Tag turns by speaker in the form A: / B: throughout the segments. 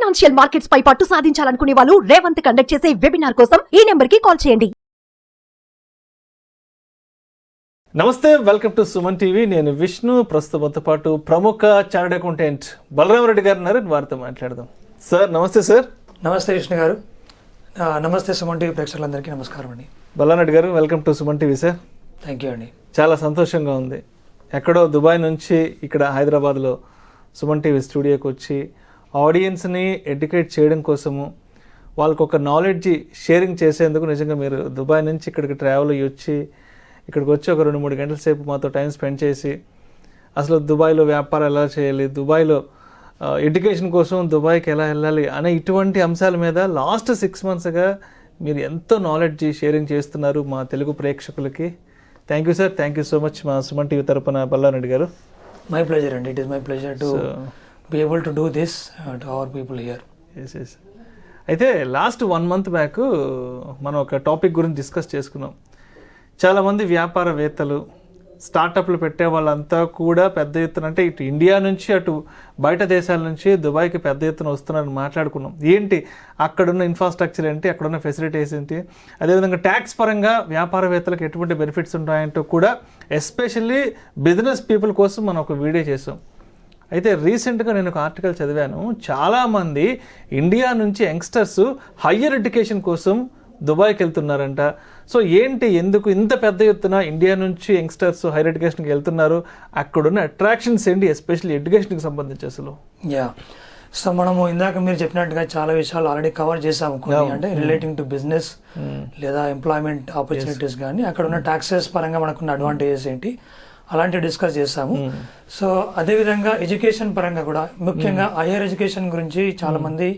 A: Financial markets పై పట్టు సాధించాలనుకునే వాళ్ళు Revanth conduct చేసే వెబినార్ కోసం ఈ నెంబర్ కి కాల్ చేయండి.
B: నమస్తే, వెల్కమ్ టు సుమన్ టీవీ. నేను విష్ణు. ప్రస్తుతంతో పాటు ప్రముఖ చార్టెడ్ అకౌంటెంట్ బలరామరెడ్డి గారు ఉన్నారు. వారితో మాట్లాడదాం. సార్ నమస్తే. సార్
C: నమస్తే విష్ణు గారు. నమస్తే సుమన్ టీవీ ప్రేక్షకులందరికీ నమస్కారం అండి.
B: బలరామరెడ్డి గారు, welcome to Suman TV. Sir
C: thank you అండి.
B: చాలా సంతోషంగా ఉంది. ఎక్కడో దుబాయ్ నుంచి ఇక్కడ హైదరాబాద్లో సుమన్ టీవీ స్టూడియోకి వచ్చి ఆడియన్స్ని ఎడ్యుకేట్ చేయడం కోసము, వాళ్ళకు ఒక నాలెడ్జ్ షేరింగ్ చేసేందుకు నిజంగా మీరు దుబాయ్ నుంచి ఇక్కడికి ట్రావెల్ అయ్యి వచ్చి ఇక్కడికి వచ్చి ఒక 2-3 గంటల సేపు మాతో టైం స్పెండ్ చేసి అసలు దుబాయ్లో వ్యాపారం ఎలా చేయాలి, దుబాయ్లో ఎడ్యుకేషన్ కోసం దుబాయ్కి ఎలా వెళ్ళాలి అనే ఇటువంటి అంశాల మీద లాస్ట్ 6 monthsగా మీరు ఎంతో నాలెడ్జ్ షేరింగ్ చేస్తున్నారు మా తెలుగు ప్రేక్షకులకి. Thank you sir. Thank you so much. మా సుమన్ టీవీ తరపున బల్లారెడ్డి గారు.
C: మై ప్లెజర్ అండి. It is my pleasure to be able to do this to our people here.
B: Yes. అయితే లాస్ట్ 1 month బ్యాక్ మనం ఒక టాపిక్ గురించి డిస్కస్ చేసుకున్నాం. చాలామంది వ్యాపారవేత్తలు, స్టార్టప్లు పెట్టే వాళ్ళంతా కూడా పెద్ద ఎత్తున, అంటే ఇటు ఇండియా నుంచి అటు బయట దేశాల నుంచి దుబాయ్కి పెద్ద ఎత్తున వస్తున్నారని మాట్లాడుకున్నాం. ఏంటి అక్కడున్న ఇన్ఫ్రాస్ట్రక్చర్ ఏంటి, అక్కడున్న ఫెసిలిటీస్ ఏంటి, అదేవిధంగా ట్యాక్స్ పరంగా వ్యాపారవేత్తలకు ఎటువంటి బెనిఫిట్స్ ఉంటాయంటూ కూడా ఎస్పెషల్లీ బిజినెస్ పీపుల్ కోసం మనం ఒక వీడియో చేసాం. అయితే రీసెంట్గా నేను ఒక ఆర్టికల్ చదివాను. చాలామంది ఇండియా నుంచి యంగ్స్టర్స్ హయ్యర్ ఎడ్యుకేషన్ కోసం దుబాయ్కి వెళ్తున్నారంట. సో ఏంటి, ఎందుకు ఇంత పెద్ద ఎత్తున ఇండియా నుంచి యంగ్స్టర్స్ హైయర్ ఎడ్యుకేషన్కి వెళ్తున్నారు, అక్కడున్న అట్రాక్షన్స్ ఏంటి, ఎస్పెషల్లీ ఎడ్యుకేషన్కి సంబంధించి అసలు?
C: సో మనము ఇందాక మీరు చెప్పినట్టుగా చాలా విషయాలు ఆల్రెడీ కవర్ చేసాము. కొన్ని అంటే రిలేటింగ్ టు బిజినెస్ లేదా ఎంప్లాయ్మెంట్ ఆపర్చునిటీస్ కానీ అక్కడ ఉన్న ట్యాక్సెస్ పరంగా మనకున్న అడ్వాంటేజెస్ ఏంటి అలాంటివి డిస్కస్ చేస్తాము. సో అదేవిధంగా ఎడ్యుకేషన్ పరంగా కూడా, ముఖ్యంగా హైయర్ ఎడ్యుకేషన్ గురించి చాలా మంది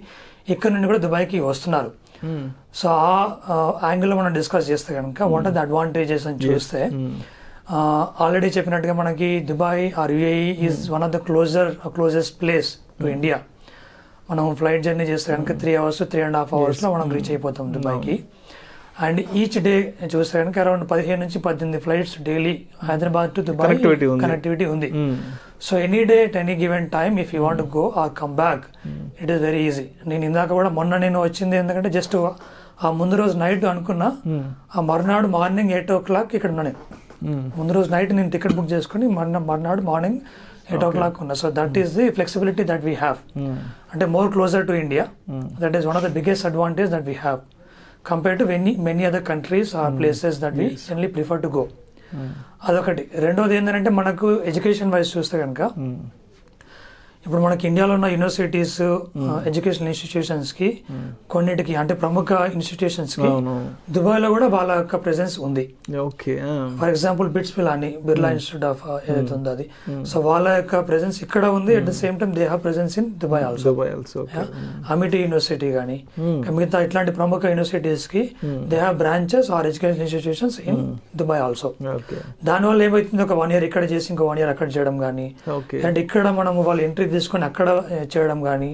C: ఇక్కడ నుండి కూడా దుబాయ్కి వస్తున్నారు. సో ఆ యాంగిల్లో మనం డిస్కస్ చేస్తే కనుక వాట్ ఆర్ ద అడ్వాంటేజెస్ అని చూస్తే, ఆల్రెడీ చెప్పినట్టుగా మనకి Dubai or UAE is one of the closest place to India. మనం ఫ్లైట్ జర్నీ చేస్తే కనుక 3 hours 3.5 hours మనం రీచ్ అయిపోతాం దుబాయ్కి. అండ్ ఈచ్ డే చూస్తే కనుక అరౌండ్ 15 నుంచి 18 flights daily Hyderabad to Dubai connectivity ఉంది. So any day at any given time if you want go or come back, it is very easy. నేను ఇందాక కూడా మొన్న వచ్చింది ఎందుకంటే జస్ట్ ఆ ముందు రోజు నైట్ అనుకున్నా, ఆ మరునాడు మార్నింగ్ 8 o'clock ఇక్కడ ఉన్నాను. ముందు రోజు నైట్ నేను టికెట్ బుక్ చేసుకుని మర్నాడు మార్నింగ్ 8 o'clock ఉన్నా. So that is the flexibility that we have. అంటే more closer to India, that is one of the biggest advantage that we have compare to many other countries or places that we generally prefer to go. అదొకటి. రెండోది ఏంటంటే మనకు education wise చూస్తే కనుక ఇప్పుడు మనకి ఇండియాలో ఉన్న యూనివర్సిటీస్, ఎడ్యుకేషన్ ఇన్స్టిట్యూషన్స్ కి కొన్నిటికి అంటే ప్రముఖ ఇన్స్టిట్యూషన్స్ కి దుబాయ్లో కూడా వాళ్ళ యొక్క ప్రెసెన్స్ ఉంది. For example BITS Pilani Birla institute of ఏదైతే ఉందో అది, సో వాళ్ళ యొక్క ప్రెసెన్స్ ఇక్కడ ఉంది. At the same time they have presence in Dubai also. Amity university కానీ మిగతా ఇట్లాంటి ప్రముఖ యూనివర్సిటీస్ కి they have branches or education institutions in Dubai also. దానివల్ల ఏమైతుంది, ఒక 1 year ఇక్కడ చేసి ఇంకో 1 year అక్కడ చేయడం కానీ, అండ్ ఇక్కడ మనం వాళ్ళు ఎంట్రీ తీసుకొని అక్కడ చేయడం కానీ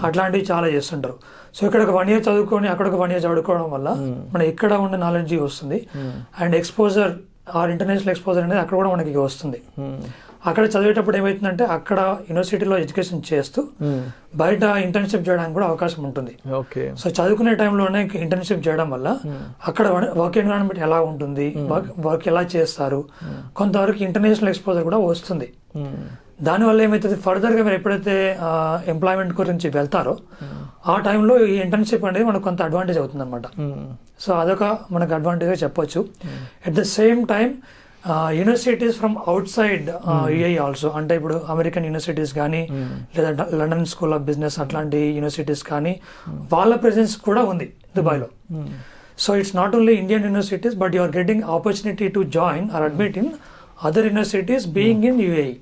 C: అట్లాంటివి చాలా చేస్తుంటారు. సో ఇక్కడ ఒక 1 year చదువుకొని అక్కడ ఒక 1 year చదువుకోవడం వల్ల మన ఇక్కడ ఉండే నాలెడ్జ్ వస్తుంది. And exposure or international exposure అనేది అక్కడ కూడా మనకి వస్తుంది. అక్కడ చదివేటప్పుడు ఏమవుతుందంటే అక్కడ యూనివర్సిటీలో ఎడ్యుకేషన్ చేస్తూ బయట ఇంటర్న్షిప్ చేయడానికి కూడా అవకాశం ఉంటుంది. సో చదువుకునే టైంలోనే ఇంటర్న్షిప్ చేయడం వల్ల అక్కడ వర్క్ ఎన్విరాన్మెంట్ ఎలా ఉంటుంది, వర్క్ ఎలా చేస్తారు, కొంతవరకు ఇంటర్నేషనల్ ఎక్స్పోజర్ కూడా వస్తుంది. దానివల్ల ఏమవుతుంది, ఫర్దర్గా మీరు ఎప్పుడైతే ఎంప్లాయ్మెంట్ గురించి వెళ్తారో ఆ టైంలో ఈ ఇంటర్న్షిప్ అనేది మనకు కొంత అడ్వాంటేజ్ అవుతుంది అనమాట. సో అదొక మనకు అడ్వాంటేజ్గా చెప్పొచ్చు. At the same time universities from outside UAE also, అంటే ఇప్పుడు అమెరికన్ యూనివర్సిటీస్ కానీ లేదా లండన్ స్కూల్ ఆఫ్ బిజినెస్ అట్లాంటి యూనివర్సిటీస్ కానీ వాళ్ళ ప్రెసెన్స్ కూడా ఉంది దుబాయ్లో. So it's not only Indian universities but you are getting opportunity to join or admit in other universities being in UAE.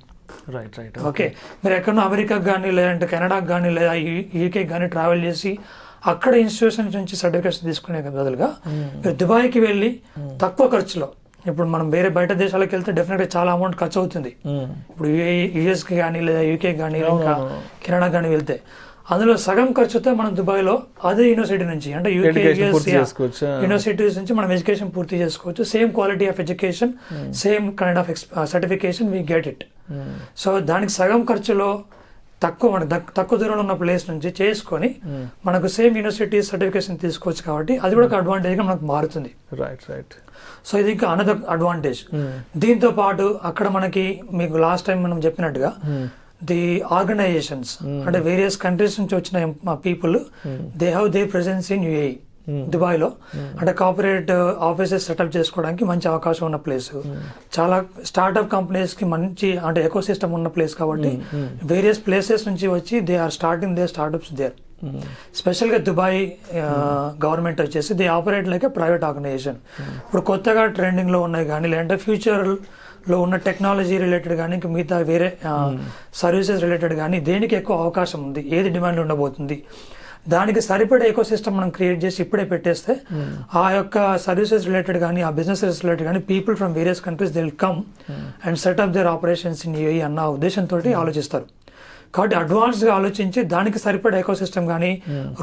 C: Okay, మీరు ఎక్కడో అమెరికాకి కానీ లేదంటే కెనడాకి కానీ లేదా యూకేకి కానీ ట్రావెల్ చేసి అక్కడ ఇన్స్టిట్యూషన్ నుంచి సర్టిఫికేట్స్ తీసుకునే బదులుగా మీరు దుబాయ్కి వెళ్ళి తక్కువ ఖర్చులో, ఇప్పుడు మనం వేరే బయట దేశాలకు వెళ్తే డెఫినెట్గా చాలా అమౌంట్ ఖర్చు అవుతుంది. ఇప్పుడు యుఎస్కి కానీ లేదా యూకే కానీ ఇంకా కెనడా కానీ వెళ్తే అందులో సగం ఖర్చుతో మనం దుబాయ్లో అదే యూనివర్సిటీ నుంచి అంటే యూనివర్సిటీస్ నుంచి మనం ఎడ్యుకేషన్ పూర్తి చేసుకోవచ్చు. Same quality of education, same kind of certification we get it. So దానికి సగం ఖర్చులో తక్కువ దూరంలో ఉన్న ప్లేస్ నుంచి చేసుకొని మనకు సేమ్ యూనివర్సిటీ సర్టిఫికేషన్ తీసుకోవచ్చు కాబట్టి అది కూడా ఒక అడ్వాంటేజ్గా మనకు మారుతుంది.
B: రైట్.
C: సో ఇది ఇంకా అనదర్ అడ్వాంటేజ్. దీంతో పాటు అక్కడ మనకి మీకు లాస్ట్ టైం మనం చెప్పినట్టుగా ది ఆర్గనైజేషన్స్ అంటే వేరియస్ కంట్రీస్ నుంచి వచ్చిన people they have they presence in UAE దుబాయ్లో. అంటే కార్పొరేట్ ఆఫీసెస్ సెటప్ చేసుకోవడానికి మంచి అవకాశం ఉన్న ప్లేస్, చాలా స్టార్ట్అప్ కంపెనీస్కి మంచి అంటే ఎకో సిస్టమ్ ఉన్న ప్లేస్ కాబట్టి వేరియస్ ప్లేసెస్ నుంచి వచ్చి they are starting they startups there. స్పెషల్గా దుబాయ్ గవర్నమెంట్ వచ్చేసి they operate like a private organization. ఇప్పుడు కొత్తగా ట్రెండింగ్లో ఉన్నాయి కానీ లేదంటే ఫ్యూచర్లో ఉన్న టెక్నాలజీ రిలేటెడ్ కానీ ఇంకా మిగతా వేరే సర్వీసెస్ రిలేటెడ్ కానీ దేనికి ఎక్కువ అవకాశం ఉంది, ఏది డిమాండ్ ఉండబోతుంది, దానికి సరిపడే ఎకో సిస్టమ్ మనం క్రియేట్ చేసి ఇప్పుడే పెట్టేస్తే ఆ యొక్క సర్వీసెస్ రిలేటెడ్ కానీ ఆ బిజినెసెస్ రిలేటెడ్ కానీ people from various countries they will come and set up their operations in UAE అన్న ఉద్దేశంతో ఆలోచిస్తారు. కాబట్టి అడ్వాన్స్గా ఆలోచించి దానికి సరిపడే ఎకో సిస్టమ్ కానీ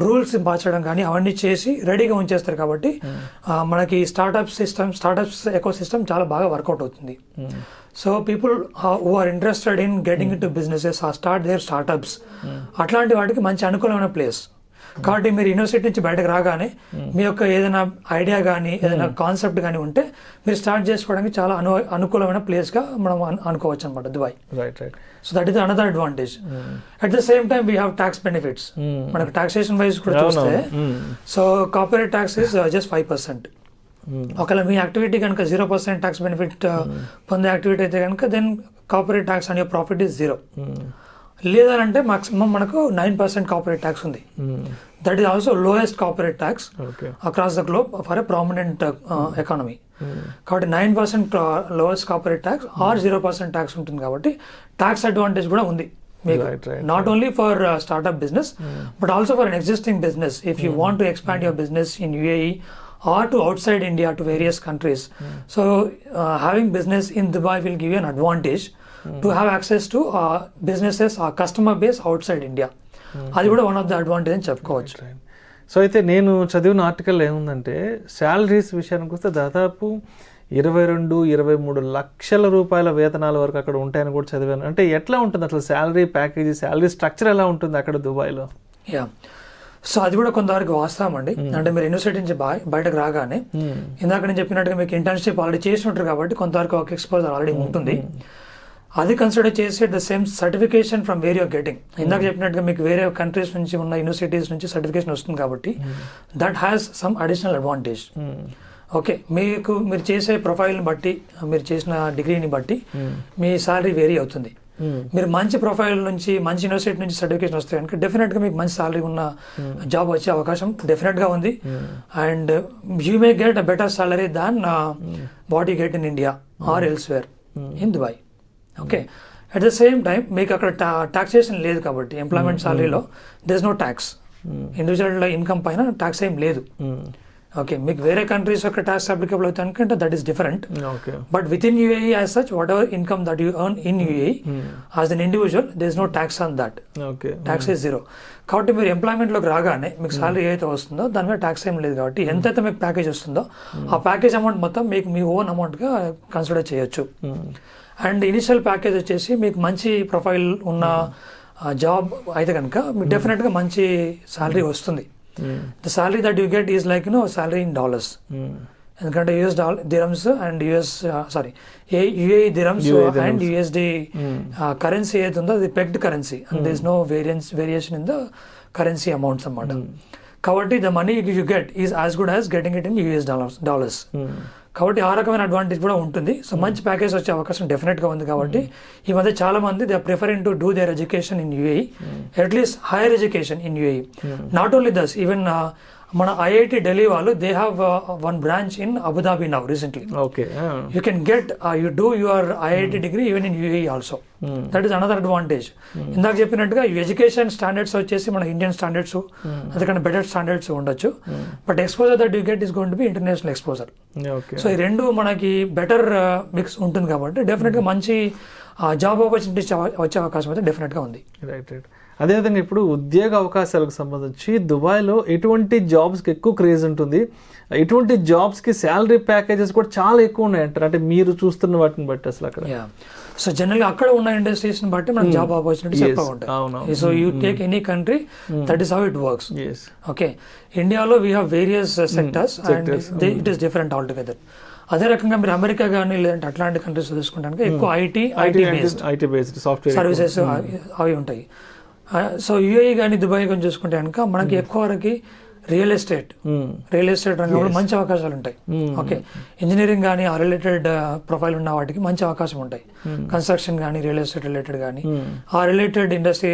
C: రూల్స్ మార్చడం కానీ అవన్నీ చేసి రెడీగా ఉంచేస్తారు. కాబట్టి మనకి స్టార్టప్స్ ఎకో సిస్టమ్ చాలా బాగా వర్కౌట్ అవుతుంది. So people who are interested in getting in to businesses start their startups అట్లాంటి వాటికి మంచి అనుకూలమైన ప్లేస్. కాబట్టి మీరు యూనివర్సిటీ నుంచి బయటకు రాగానే మీ యొక్క ఏదైనా ఐడియా కానీ ఏదైనా కాన్సెప్ట్ కానీ ఉంటే మీరు స్టార్ట్ చేసుకోవడానికి చాలా అనుకూలమైన ప్లేస్గా మనం అనుకోవచ్చు అనమాట Dubai.
B: Right.
C: So that is another advantage. At the same time we have tax benefits. మనకు టాక్సేషన్ వైజ్ కూడా చూస్తే so corporate tax is just 5%. ఒకవేళ మీ యాక్టివిటీ కనుక 0% ట్యాక్స్ బెనిఫిట్ పొందే యాక్టివిటీ అయితే కనుక then corporate tax on your profit is 0. లేదంటే maximum మనకు 9% కార్పొరేట్ ట్యాక్స్ ఉంది. That is also lowest corporate tax across the globe for a prominent economy. కాబట్టి 9% lowest corporate tax or 0% tax ఉంటుంది. కాబట్టి tax advantage కూడా ఉంది మీకు, not only for startup business but also for an existing business. If you want to expand your business in UAE or to outside India to various countries. So having business in Dubai will give you an advantage to have access to businesses or customer base outside India. అది కూడా one of the advantage అని చెప్పుకోవచ్చు.
B: So అయితే నేను చదివిన article ఏముందంటే salaries విషయానికి వస్తే దాదాపు 22-23 లక్షల రూపాయల వేతనాల వరకు అక్కడ ఉంటాయని కూడా చదివాను. అంటే ఎట్లా ఉంటుంది అసలు శాలరీ ప్యాకేజీ, శాలరీ స్ట్రక్చర్ ఎలా ఉంటుంది అక్కడ దుబాయ్లో?
C: సో అది కూడా కొంతవరకు వాస్తవం అండి. అంటే మీరు యూనివర్సిటీ నుంచి బయటకు రాగానే ఇందాక నేను చెప్పినట్టుగా మీకు ఇంటర్న్షిప్ ఆల్రెడీ చేసి ఉంటారు కాబట్టి కొంతవరకు ఒక ఎక్స్పోజర్ ఆల్రెడీ ఉంటుంది. అది కన్సిడర్ చేసి the same certification from where you're getting. ఇందాక చెప్పినట్టుగా మీకు వేరే కంట్రీస్ నుంచి ఉన్న యూనివర్సిటీస్ నుంచి సర్టిఫికేషన్ వస్తుంది కాబట్టి that has some additional advantage. Okay, మీరు చేసే ప్రొఫైల్ని బట్టి మీరు చేసిన డిగ్రీని బట్టి మీ శాలరీ వేరీ అవుతుంది. మీరు మంచి ప్రొఫైల్ నుంచి మంచి యూనివర్సిటీ నుంచి సర్టిఫికేషన్ వస్తే కనుక డెఫినెట్గా మీకు మంచి సాలరీ ఉన్న జాబ్ వచ్చే అవకాశం డెఫినెట్గా ఉంది. And you may get a better salary than what you get in India or elsewhere in Dubai. Okay, at the same time మీకు అక్కడ టాక్సేషన్ లేదు కాబట్టి ఎంప్లాయ్మెంట్ సాలరీలో there is no tax. Individual income పైన ట్యాక్స్ ఏం లేదు. Okay, మీకు వేరే కంట్రీస్ యొక్క ట్యాక్స్ అప్లికబుల్ అవుతాయి అనుకుంటే that is different. But with in UAE as such whatever income that you earn in UAE as an individual there is no tax on that. Tax is 0. కాబట్టి మీరు ఎంప్లాయ్మెంట్లోకి రాగానే మీకు salary ఏదైతే వస్తుందో దాని మీద ట్యాక్స్ ఏం లేదు. కాబట్టి ఎంతైతే మీకు ప్యాకేజ్ వస్తుందో ఆ ప్యాకేజ్ అమౌంట్ మొత్తం మీకు మీ ఓన్ అమౌంట్గా కన్సిడర్ చేయొచ్చు. అండ్ ఇనిషియల్ ప్యాకేజ్ వచ్చేసి మీకు మంచి ప్రొఫైల్ ఉన్న జాబ్ అయితే కనుక మీకు డెఫినెట్గా మంచి సాలరీ వస్తుంది. The salary that you get is like salary in dollars. ఎందుకంటే US dirhams and UAE dirhams and USD currency ఏది ఉందో అది pegged currency and there is no variation in the currency amounts అన్నమాట. కాబట్టి the money you get is as good as getting it in US dollars. కాబట్టి ఆ రకమైన advantage కూడా ఉంటుంది. సో మంచి ప్యాకేజ్ వచ్చే అవకాశం డెఫినెట్గా ఉంది. కాబట్టి ఈ మధ్య చాలా మంది they are preferring to do their education in UAE, at least higher education in UAE. Not only thus, even మన ఐఐటి ఢిల్లీ వాళ్ళు they have one branch in Abu Dhabi now recently. You can get you do your IIT degree even in UAE also. That is another advantage. ఇందాక చెప్పినట్టుగా education standards వచ్చేసి మన Indian standards అందుకని better standards ఉండొచ్చు. But exposure that you get is going to be international exposure. So ఈ రెండు మనకి better mix ఉంటుంది కాబట్టి డెఫినెట్గా మంచి జాబ్ ఆపర్చునిటీస్ వచ్చే అవకాశం అయితే డెఫినెట్గా ఉంది.
B: రైట్. అదేవిధంగా ఇప్పుడు ఉద్యోగ అవకాశాలకు సంబంధించి దుబాయ్లో ఎటువంటి జాబ్స్కి ఎక్కువ క్రేజ్ ఉంటుంది, ఎటువంటి జాబ్స్కి శాలరీ ప్యాకేజెస్ కూడా చాలా ఎక్కువ ఉన్నాయి అంటారు, అంటే మీరు చూస్తున్న వాటిని బట్టి అసలు అక్కడ?
C: సో జనరల్గా అక్కడ ఉన్న ఇండస్ట్రీస్ ని బట్టి మనకు జాబ్ ఆపర్చునిటీస్
B: Yes.
C: ఎక్కువ ఉంటాయి.
B: అవును.
C: So you take any country, that is how it works.
B: Yes.
C: Okay, ఇండియాలో we have various sectors and it is different all together. అదే రకంగా మీరు అమెరికా కానీ లేదంటే అట్లాంటి కంట్రీస్ చూసుకుంటానికి ఎక్కువ
B: ఐటీ బేస్డ్ సాఫ్ట్వేర్
C: సర్వీసెస్ అవి ఉంటాయి. సో యూఏఈ కానీ దుబాయ్ కానీ చూసుకుంటే కనుక మనకి ఎక్కువ వరకు రియల్ ఎస్టేట్ రంగంలో మంచి అవకాశాలు ఉంటాయి. ఓకే, ఇంజనీరింగ్ కానీ ఆ రిలేటెడ్ ప్రొఫైల్ ఉన్న వాటికి మంచి అవకాశం ఉంటాయి. కన్స్ట్రక్షన్ కానీ రియల్ ఎస్టేట్ రిలేటెడ్ కానీ ఆ రిలేటెడ్ ఇండస్ట్రీ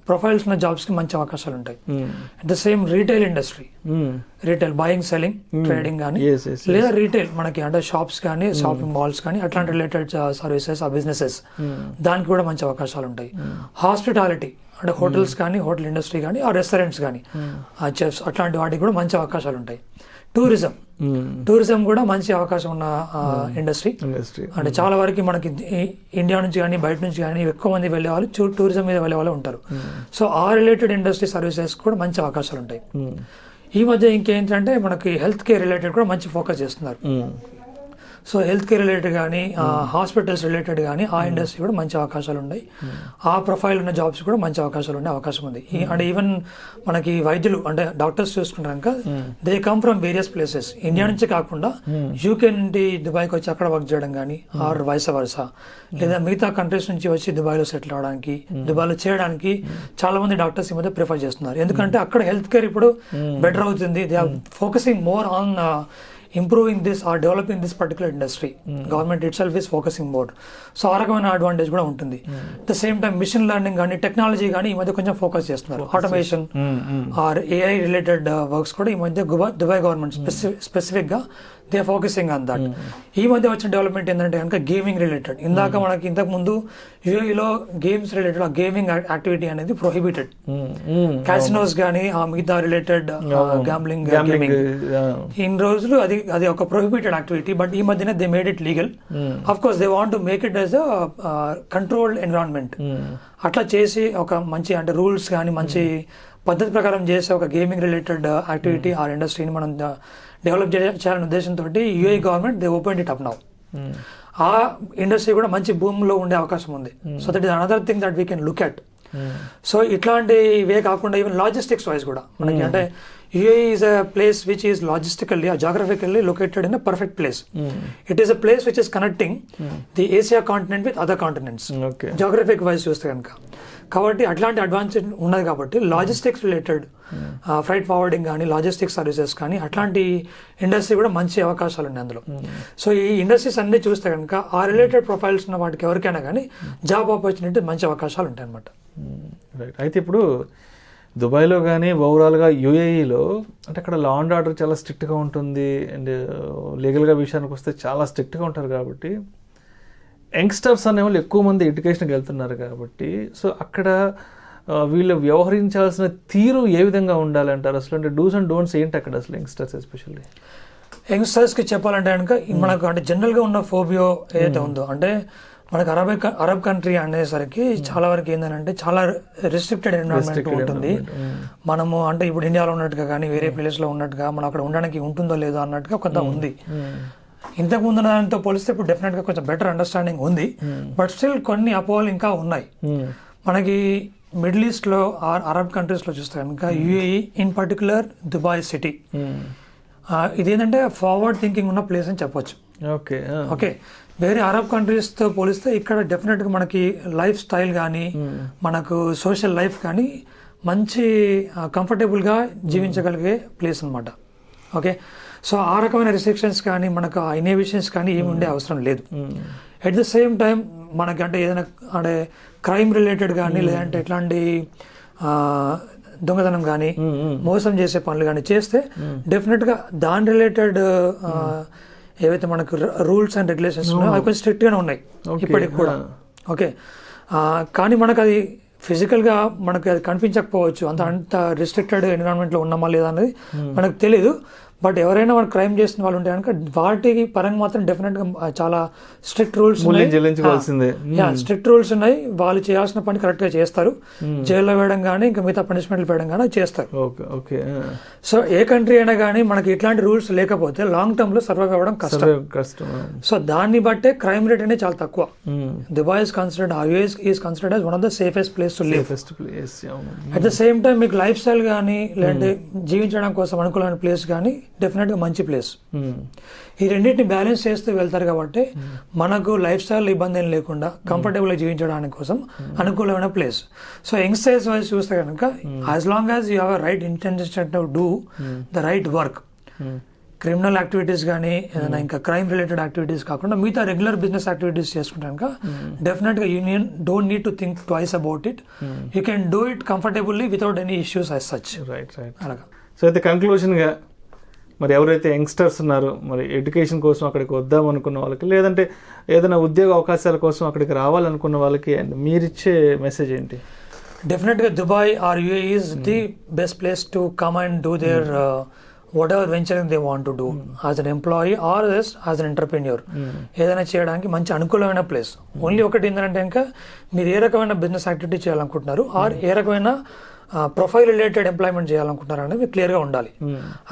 C: ప్రొఫైల్స్ ఉన్న జాబ్స్ కి మంచి అవకాశాలు ఉంటాయి. At the same retail industry, retail buying selling trading కానీ లేదా రీటైల్ మనకి అంటే షాప్స్ కానీ షాపింగ్ మాల్స్ కానీ అట్లాంటి రిలేటెడ్ సర్వీసెస్ ఆ బిజినెసెస్ దానికి కూడా మంచి అవకాశాలు ఉంటాయి. హాస్పిటాలిటీ అంటే హోటల్స్ కానీ హోటల్ ఇండస్ట్రీ కానీ ఆ రెస్టారెంట్స్ కానీ ఆ చెఫ్స్ అట్లాంటి వాటికి కూడా మంచి అవకాశాలు ఉంటాయి. టూరిజం కూడా మంచి అవకాశం ఉన్న ఇండస్ట్రీ. అంటే చాలా వరకు మనకి ఇండియా నుంచి కానీ బయట నుంచి కానీ ఎక్కువ మంది వెళ్ళే వాళ్ళు టూరిజం మీద వెళ్ళే వాళ్ళు ఉంటారు. సో ఆ రిలేటెడ్ ఇండస్ట్రీ సర్వీసెస్ కూడా మంచి అవకాశాలు ఉంటాయి. ఈ మధ్య ఇంకేంటంటే మనకి హెల్త్ కేర్ రిలేటెడ్ కూడా మంచి ఫోకస్ చేస్తున్నారు. సో హెల్త్ కేర్ రిలేటెడ్ కానీ హాస్పిటల్స్ రిలేటెడ్ కానీ ఆ ఇండస్ట్రీ కూడా మంచి అవకాశాలు ఉన్నాయి. ఆ ప్రొఫైల్ ఉన్న జాబ్స్ కూడా మంచి అవకాశాలు ఉండే అవకాశం ఉంది. అంటే ఈవెన్ మనకి వైద్యులు అంటే డాక్టర్స్ చూసుకున్నాక they come from various places. India నుంచి కాకుండా యూకే నుండి దుబాయ్కి వచ్చి అక్కడ వర్క్ చేయడం కానీ ఆర్ వైస్ వర్సా, లేదా మిగతా కంట్రీస్ నుంచి వచ్చి దుబాయ్లో సెటిల్ అవడానికి దుబాయ్లో చేయడానికి చాలా మంది డాక్టర్స్ ఈ మధ్య ప్రిఫర్ చేస్తున్నారు. ఎందుకంటే అక్కడ హెల్త్ కేర్ ఇప్పుడు బెటర్ అవుతుంది. They are focusing more on improving this or developing this particular industry. Government itself is focusing more. సో ఆ రకమైన అడ్వాంటేజ్ కూడా ఉంటుంది. At the same time machine learning కానీ టెక్నాలజీ కానీ ఈ మధ్య కొంచెం ఫోకస్ చేస్తున్నారు. Automation or AI related works కూడా ఈ మధ్య దుబాయ్ గవర్నమెంట్ స్పెసిఫిక్ గా they are focusing on that. ఈ మధ్య వచ్చిన డెవలప్మెంట్ ఏంటంటే కనుక గేమింగ్ రిలేటెడ్. మనకి ఇంతకు ముందు యూఏఈలో గేమ్స్ రిలేటెడ్ ఆ గేమింగ్ యాక్టివిటీ అనేది ప్రొహిబిటెడ్. క్యాసినోస్ కానీ ఆ మిగతా రిలేటెడ్ గ్యాంబ్లింగ్ గేమింగ్ ఇన్ని రోజులు అది ఒక ప్రొహిబిటెడ్ యాక్టివిటీ. బట్ ఈ మధ్యన they made it legal. Of course they want to make it as a controlled environment. అట్లా చేసి ఒక మంచి అంటే రూల్స్ కానీ మంచి పద్ధతి ప్రకారం చేసే ఒక గేమింగ్ రిలేటెడ్ యాక్టివిటీ ఆ ఇండస్ట్రీని మనం డెవలప్ చేయాలనే ఉద్దేశంతో UAE government they open it up now. ఆ ఇండస్ట్రీ కూడా మంచి భూమిలో ఉండే అవకాశం ఉంది. So that is another thing that we can look at. So ఇట్లాంటి ఇవే కాకుండా ఈవెన్ లాజిస్టిక్స్ వైజ్ కూడా మనకి అంటే UAE is a place which is logistically geographically located in a perfect place. It is a place which is connecting the Asia continent with other continents geographic wise చూస్తే కనుక. కాబట్టి అట్లాంటి advantage ఉన్నది కాబట్టి logistics related freight forwarding కానీ logistics services కానీ అట్లాంటి industry కూడా మంచి అవకాశాలు ఉన్నాయి అందులో. సో ఈ ఇండస్ట్రీస్ అన్ని చూస్తే కనుక ఆ రిలేటెడ్ ప్రొఫైల్స్ ఉన్న వాటికి ఎవరికైనా కానీ జాబ్ ఆపర్చునిటీ మంచి అవకాశాలు ఉంటాయి అన్నమాట.
B: రైట్. అయితే ఇప్పుడు దుబాయ్లో కానీ ఓవరాల్గా యూఏఈలో అంటే అక్కడ లా అండ్ ఆర్డర్ చాలా స్ట్రిక్ట్గా ఉంటుంది అండ్ లీగల్గా విషయానికి వస్తే చాలా స్ట్రిక్ట్గా ఉంటారు కాబట్టి యంగ్స్టర్స్ అనే వాళ్ళు ఎక్కువ మంది ఎడ్యుకేషన్కి వెళ్తున్నారు కాబట్టి సో అక్కడ వీళ్ళు వ్యవహరించాల్సిన తీరు ఏ విధంగా ఉండాలంటారు అసలు? అంటే డూస్ అండ్ డోంట్స్ ఏంటి అక్కడ అసలు యంగ్స్టర్స్ ఎస్పెషల్లీ?
C: యంగ్స్టర్స్కి చెప్పాలంటే కనుక మనకు అంటే జనరల్గా ఉన్న ఫోబియో ఏదైతే ఉందో అంటే మనకు అరబ్ కంట్రీ అనేసరికి చాలా వరకు ఏంటంటే చాలా రెస్ట్రిక్టెడ్ ఎన్విరాన్మెంట్ ఉంటుంది. మనము అంటే ఇప్పుడు ఇండియాలో ఉన్నట్టుగా కానీ వేరే ప్లేస్లో ఉన్నట్టుగా మనం అక్కడ ఉండడానికి ఉంటుందో లేదో అన్నట్టుగా కొంత ఉంది. ఇంతకు ముందు దానితో పోలిస్తే ఇప్పుడు డెఫినెట్గా కొంచెం బెటర్ అండర్స్టాండింగ్ ఉంది. బట్ స్టిల్ కొన్ని అపోహలు ఇంకా ఉన్నాయి. మనకి మిడిల్ ఈస్ట్లో ఆర్ అరబ్ కంట్రీస్లో చూస్తే కనుక UAE in particular Dubai city ఇదేంటంటే ఫార్వర్డ్ థింకింగ్ ఉన్న ప్లేస్ అని చెప్పొచ్చు. ఓకే, వేరే అరబ్ కంట్రీస్తో పోలిస్తే ఇక్కడ డెఫినెట్గా మనకి లైఫ్ స్టైల్ కానీ మనకు సోషల్ లైఫ్ కానీ మంచి కంఫర్టబుల్గా జీవించగలిగే ప్లేస్ అనమాట. ఓకే, సో ఆ రకమైన రిస్ట్రిక్షన్స్ కానీ మనకు ఇన్హిబిషన్స్ కానీ ఏమి ఉండే అవసరం లేదు. అట్ ద సేమ్ టైం మనకి అంటే ఏదైనా అంటే క్రైమ్ రిలేటెడ్ కానీ లేదంటే ఎట్లాంటి దొంగతనం కానీ మోసం చేసే పనులు కానీ చేస్తే డెఫినెట్గా దాని రిలేటెడ్ ఏవైతే మనకు రూల్స్ అండ్ రెగ్యులేషన్స్ ఉన్నాయో అవి కొంచెం స్ట్రిక్ట్గానే ఉన్నాయి ఇప్పటికి కూడా. ఓకే, కానీ మనకు అది ఫిజికల్గా మనకి అది కనిపించకపోవచ్చు, అంత రిస్ట్రిక్టెడ్ ఎన్విరాన్మెంట్లో ఉన్నామా లేదా అనేది మనకు తెలియదు. బట్ ఎవరైనా వాళ్ళు క్రైమ్ చేసిన వాళ్ళు ఉంటే కనుక వాటికి పరంగా మాత్రం డెఫినెట్గా చాలా స్ట్రిక్ట్ రూల్స్
B: మూల్యం చెల్లించుకోవాల్సిందే.
C: స్ట్రిక్ట్ రూల్స్ ఉన్నాయి. వాళ్ళు చేయాల్సిన పని కరెక్ట్గా చేస్తారు. జైల్లో వేయడం కానీ ఇంకా మిగతా పనిష్మెంట్లు వేయడం కానీ చేస్తారు.
B: ఓకే.
C: సో ఏ కంట్రీ అయినా కానీ మనకి ఇట్లాంటి రూల్స్ లేకపోతే లాంగ్ టర్మ్ లో సర్వైవ్ అవ్వడం కష్టం. సో దాన్ని బట్టే క్రైమ్ రేట్ అనేది చాలా తక్కువ. Dubai is considered, UAE is considered as one of the safest place to live. At the same time మీకు లైఫ్ స్టైల్ కానీ లేదంటే జీవించడం కోసం అనుకూలమైన ప్లేస్ కానీ డెఫినెట్గా మంచి ప్లేస్. ఈ రెండింటిని బ్యాలెన్స్ చేస్తూ వెళ్తారు కాబట్టి మనకు లైఫ్ స్టైల్ ఇబ్బంది ఏం లేకుండా కంఫర్టబుల్గా జీవించడానికి కోసం అనుకూలమైన ప్లేస్. సో యంగ్స్టర్స్ వైజ్ చూస్తే కనుక as long as you have right intention to do the right work, criminal activities కానీ ఏదైనా ఇంకా క్రైమ్ రిలేటెడ్ యాక్టివిటీస్ కాకుండా మిగతా రెగ్యులర్ బిజినెస్ యాక్టివిటీస్ చేసుకుంటాక డెఫినెట్గా union don't need to think twice about it. You can do it comfortably without any issues as such.
B: Right. అలాగా. So అయితే కంక్లూషన్గా మరి ఎవరైతే యంగ్స్టర్స్ ఉన్నారో మరి ఎడ్యుకేషన్ కోసం అక్కడికి వద్దాం అనుకున్న వాళ్ళకి లేదంటే ఏదైనా ఉద్యోగ అవకాశాల కోసం అక్కడికి రావాలనుకున్న వాళ్ళకి అండ్ మీరిచ్చే మెసేజ్ ఏంటి?
C: డెఫినెట్గా Dubai or UAE is the best place to come and do their whatever venturing they want to do as an employee or as an entrepreneur. ఏదైనా చేయడానికి మంచి అనుకూలమైన ప్లేస్. ఓన్లీ ఒకటి ఏంటంటే ఇంకా మీరు ఏ రకమైన బిజినెస్ యాక్టివిటీ చేయాలనుకుంటున్నారు ఆర్ ఏ రకమైన ప్రొఫైల్ రిలేటెడ్ ఎంప్లాయ్మెంట్ చేయాలనుకుంటున్నారు అనేది మీకు క్లియర్గా ఉండాలి.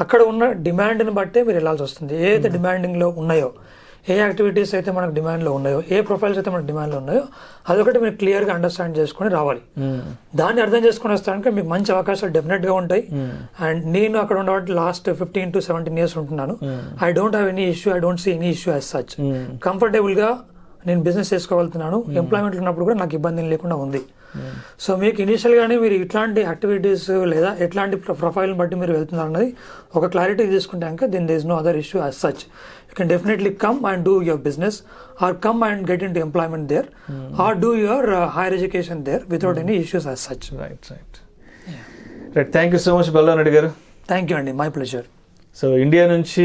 C: అక్కడ ఉన్న డిమాండ్ని బట్టే మీరు వెళ్ళాల్సి వస్తుంది. ఏదైతే డిమాండింగ్లో ఉన్నాయో, ఏ యాక్టివిటీస్ అయితే మనకు డిమాండ్లో ఉన్నాయో, ఏ ప్రొఫైల్స్ అయితే మనకు డిమాండ్లో ఉన్నాయో అదొకటి మీరు క్లియర్గా అండర్స్టాండ్ చేసుకొని రావాలి. దాన్ని అర్థం చేసుకుని వస్తానికి మీకు మంచి అవకాశాలు డెఫినెట్గా ఉంటాయి. అండ్ నేను అక్కడ ఉండబట్టి లాస్ట్ 15 to 17 years ఉంటున్నాను. I don't have any issue, I don't see any issue as such. కంఫర్టబుల్గా నేను బిజినెస్ చేసుకోగలుగుతున్నాను. ఎంప్లాయ్మెంట్ ఉన్నప్పుడు కూడా నాకు ఇబ్బంది లేకుండా ఉంది. సో మీకు ఇనిషియల్గానే మీరు ఇట్లాంటి యాక్టివిటీస్ లేదా ఎట్లాంటి ప్రొఫైల్ని బట్టి మీరు వెళ్తున్నారు అన్నది ఒక క్లారిటీ తీసుకుంటాక then there is no other issue as such. You can definitely come and do your business or come and get in to employment there or do your higher education there without any issues as such.
B: Right. Thank you so much Ballan Reddy గారు.
C: Thank you అండి, my pleasure.
B: So India నుంచి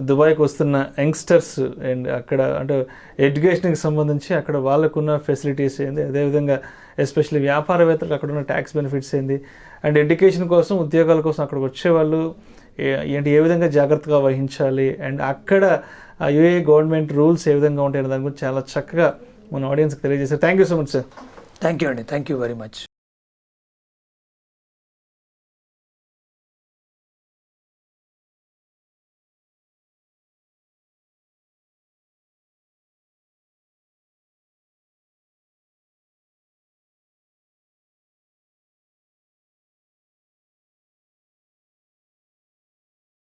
B: దుబాయ్కి వస్తున్న youngsters and అక్కడ అంటే ఎడ్యుకేషన్కి సంబంధించి అక్కడ వాళ్ళకున్న ఫెసిలిటీస్ ఏంది, అదేవిధంగా ఎస్పెషల్లీ వ్యాపారవేత్తలకు అక్కడ ఉన్న ట్యాక్స్ బెనిఫిట్స్ ఏంది, అండ్ ఎడ్యుకేషన్ కోసం ఉద్యోగాల కోసం అక్కడికి వచ్చేవాళ్ళు ఏంటి ఏ విధంగా జాగ్రత్తగా వహించాలి, అండ్ అక్కడ యుఏఈ గవర్నమెంట్ రూల్స్ ఏ విధంగా ఉంటాయనే దాని గురించి చాలా చక్కగా మన ఆడియన్స్కి తెలియజేశారు. Thank you so much sir.
C: Thank you అండి, థ్యాంక్ యూ వెరీ మచ్.